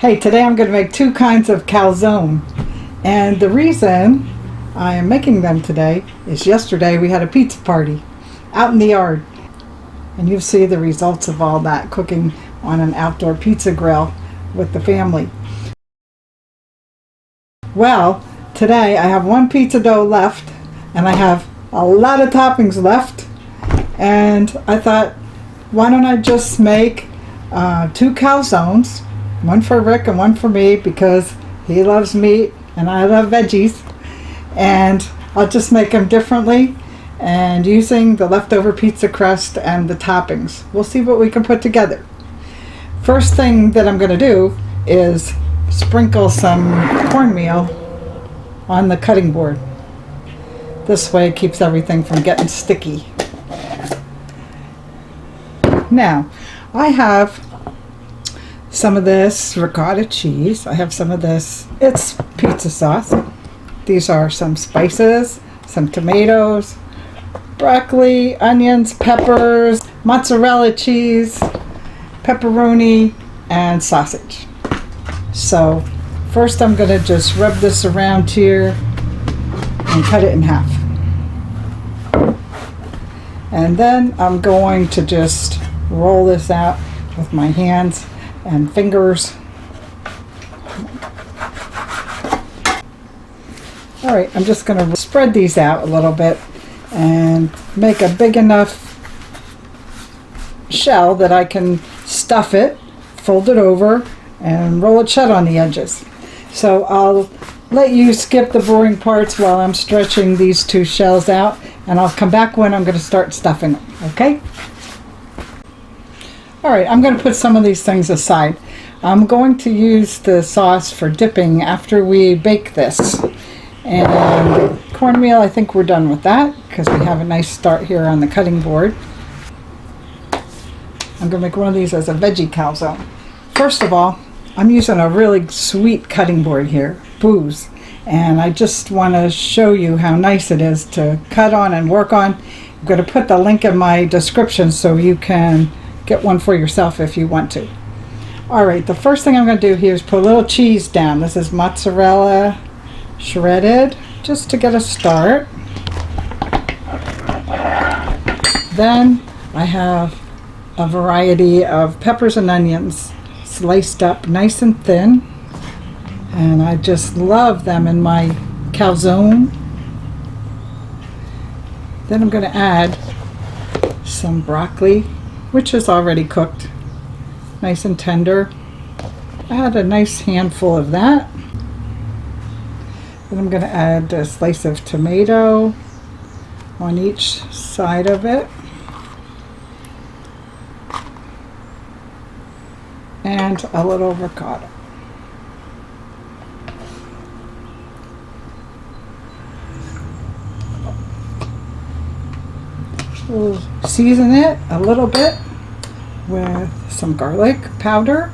Hey, today I'm going to make two kinds of calzone. And the reason I am making them today is yesterday we had a pizza party out in the yard. And you'll see the results of all that cooking on an outdoor pizza grill with the family. Well, today I have one pizza dough left and I have a lot of toppings left. And I thought, why don't I just make two calzones, one for Rick and one for me because he loves meat and I love veggies, and I'll just make them differently and using the leftover pizza crust and the toppings. We'll see what we can put together. First thing that I'm going to do is sprinkle some cornmeal on the cutting board. This way it keeps everything from getting sticky. Now, I have some of this ricotta cheese. I have some of this, it's pizza sauce. These are some spices, some tomatoes, broccoli, onions, peppers, mozzarella cheese, pepperoni, and sausage. So first I'm going to just rub this around here and cut it in half. And then I'm going to just roll this out with my hands and fingers. All right, I'm just going to spread these out a little bit and make a big enough shell that I can stuff it, fold it over, and roll it shut on the edges. So I'll let you skip the boring parts while I'm stretching these two shells out, and I'll come back when I'm going to start stuffing them, okay? All right, I'm going to put some of these things aside. I'm going to use the sauce for dipping after we bake this. And cornmeal, I think we're done with that because we have a nice start here on the cutting board. I'm going to make one of these as a veggie calzone. First of all, I'm using a really sweet cutting board here, Booz. And I just want to show you how nice it is to cut on and work on. I'm going to put the link in my description so you can get one for yourself if you want to. All right, the first thing I'm going to do here is put a little cheese down. This is mozzarella shredded, just to get a start. Then I have a variety of peppers and onions sliced up nice and thin, and I just love them in my calzone. Then I'm going to add some broccoli, which is already cooked, nice and tender. Add a nice handful of that. Then I'm going to add a slice of tomato on each side of it. And a little ricotta. We'll season it a little bit with some garlic powder,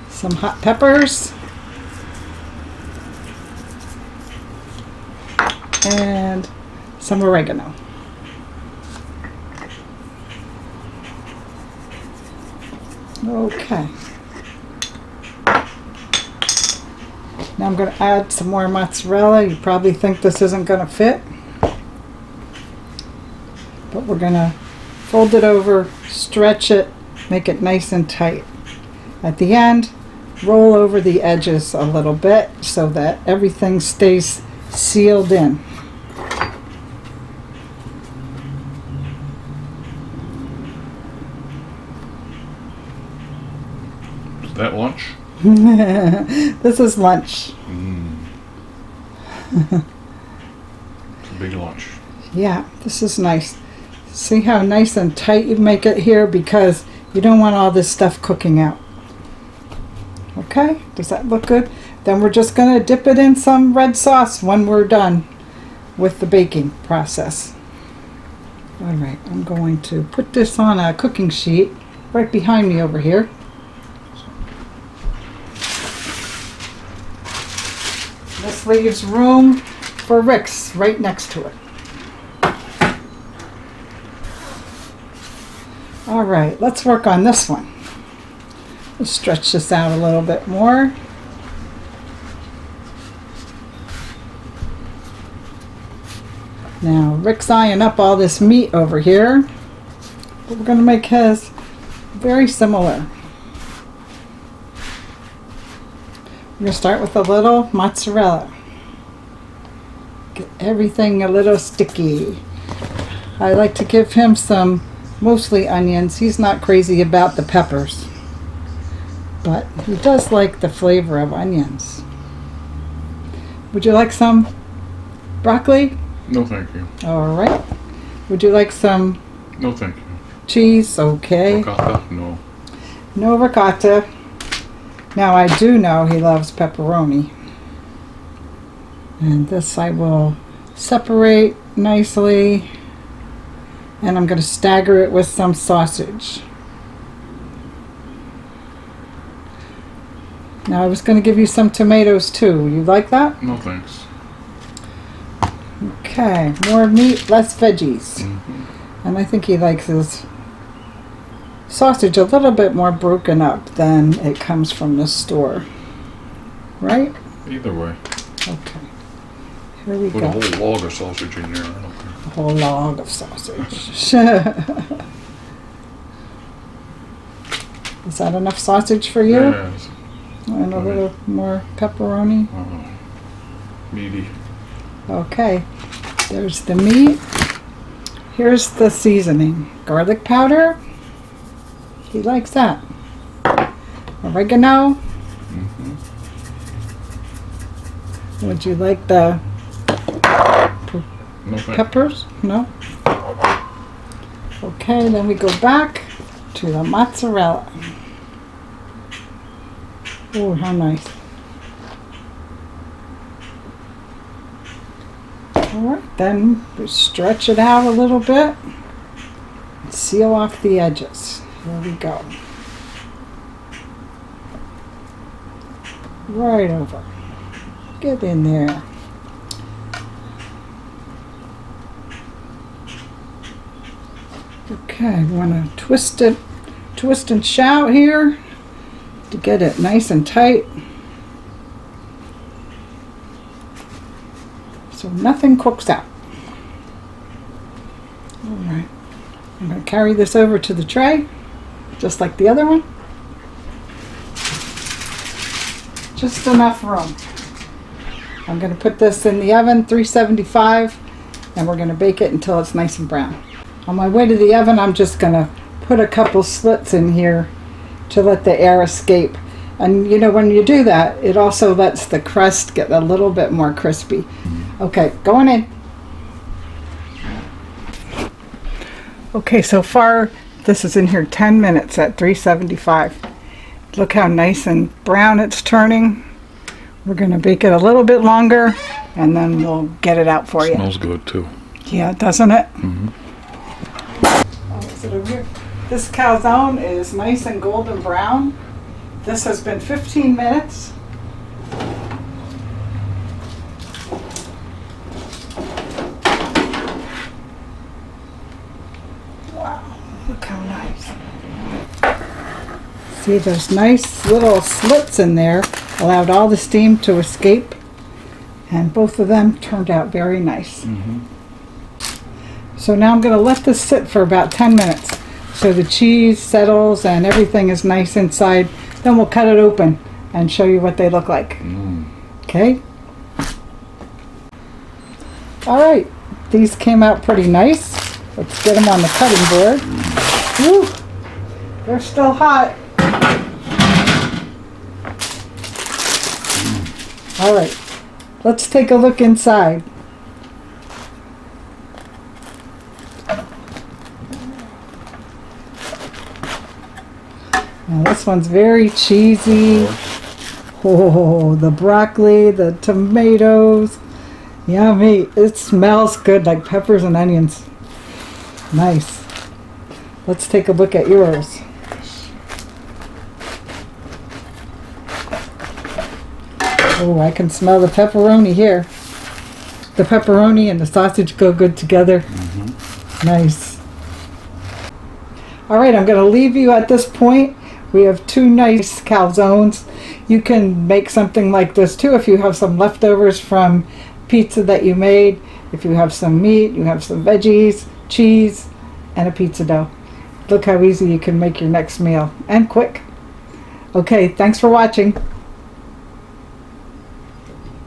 some hot peppers, and some oregano. Okay. Now I'm going to add some more mozzarella. You probably think this isn't going to fit, but we're going to fold it over, stretch it, make it nice and tight. At the end, roll over the edges a little bit so that everything stays sealed in. Is that lunch? This is lunch. It's a big lunch. Yeah, this is nice. See how nice and tight you make it here because you don't want all this stuff cooking out. Okay, does that look good? Then we're just going to dip it in some red sauce when we're done with the baking process. All right, I'm going to put this on a cooking sheet right behind me over here. This leaves room for Rick's right next to it. All right, let's work on this one. Let's stretch this out a little bit more. Now, Rick's eyeing up all this meat over here. But we're going to make his very similar. We're going to start with a little mozzarella. Get everything a little sticky. I like to give him some, mostly onions. He's not crazy about the peppers, but he does like the flavor of onions. Would you like some broccoli? No, thank you. All right. Would you like some No, thank you. cheese? Okay. Ricotta? No. No ricotta. Now I do know he loves pepperoni. And this I will separate nicely. And I'm going to stagger it with some sausage. Now I was going to give you some tomatoes too. You like that? No, thanks. Okay, more meat, less veggies. Mm-hmm. And I think he likes his sausage a little bit more broken up than it comes from the store. Right? Either way. Okay. Here we Put go. a whole log of sausage in there. I don't care. A whole log of sausage. Is that enough sausage for you? Yes. And a little more pepperoni? Meaty. Okay. There's the meat. Here's the seasoning. Garlic powder. He likes that. Oregano. Mm-hmm. Would you like the No, thank peppers? No? Okay, then we go back to the mozzarella. Oh, how nice. Alright, then we stretch it out a little bit and seal off the edges. Here we go. Right over. Get in there. Okay, we want to twist and shout here to get it nice and tight. So nothing cooks out. Alright, I'm going to carry this over to the tray, just like the other one. Just enough room. I'm going to put this in the oven, 375, and we're going to bake it until it's nice and brown. On my way to the oven, I'm just going to put a couple slits in here to let the air escape. And you know, when you do that, it also lets the crust get a little bit more crispy. Okay, going in. Okay, so far this is in here 10 minutes at 375. Look how nice and brown it's turning. We're going to bake it a little bit longer and then we'll get it out for you. Smells good too. Yeah, doesn't it? Mm-hmm. Oh, is it over here? This calzone is nice and golden brown. This has been 15 minutes. Wow, look how nice. See, there's nice little slits in there, allowed all the steam to escape, and both of them turned out very nice. Mm-hmm. So now I'm going to let this sit for about 10 minutes so the cheese settles and everything is nice inside. Then we'll cut it open and show you what they look like. Okay? Alright, these came out pretty nice. Let's get them on the cutting board. Woo! They're still hot. Alright, let's take a look inside. Now this one's very cheesy. Oh, the broccoli, the tomatoes. Yummy. It smells good, like peppers and onions. Nice. Let's take a look at yours. Oh, I can smell the pepperoni here. The pepperoni and the sausage go good together. Mm-hmm. Nice. All right, I'm going to leave you at this point. We have 2 nice calzones. You can make something like this too if you have some leftovers from pizza that you made. If you have some meat, you have some veggies, cheese, and a pizza dough. Look how easy you can make your next meal, and quick. Okay, thanks for watching.